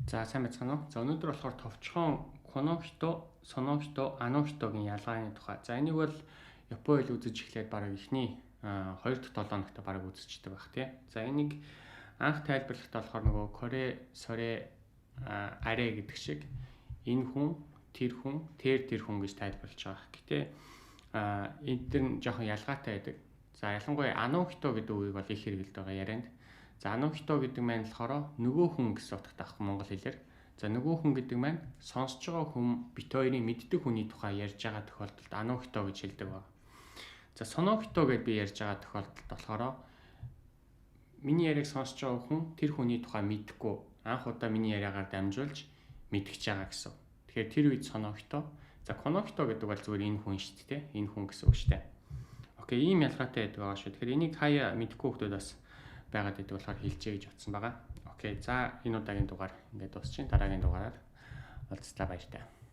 За сайн байцгаана уу? За өнөөдөр болохоор товчхон кунохито, сонохито, анохитогийн ялгааны тухай. За энийг бол Япон хэл үзэж эхлээд бараг эхний 2 дахь 7 хоногт бараг үзчихдэг баг тий. За энийг анх тайлбарлахад болохоор нөгөө коре, соре, аре гэдэг шиг энэ хүн, тэр хүн гэж тайлбарлаж байгаа. Гэтэ эдгээр нь жоохон ялгаатай байдаг. За ялангуяа анохито гэдэг үгийг бол их хэрэгэлдэг байгаа ярианд. За анохито гэдэг маань болохоор нөгөө хүн гэсэн утгатай авах монгол хэлээр. За нөгөө хүн гэдэг маань сонсож байгаа хүн бит хоёрын мэддэг хүний тухай ярьж байгаа тохиолдолд анохито гэж хэлдэг ба. За сонохито гэдээ би ярьж байгаа тохиолдолд болохоор миний яриаг сонсож байгаа хүн тэр хүний тухай мэдхгүй анх удаа миний яриагаар дамжуулж мэдгэж байгаа гэсэн. Тэгэхээр тэр үед сонохито. За конохито гэдэг бол зүгээр энэ хүн шүү дээ. Энэ хүн гэсэн үг шүү дээ. Окей, ийм ялгаатай байдаг байгаа шүү. Тэгэхээр энийг хаяа мэдхгүй хүмүүс бас байгаад байдаг болохоор хэлчихье гэж бодсон байгаа. Окей, за энэ удаагийн дугаар ингээд дуусчихин. Дараагийн дугаараар уулзлаа баяртай.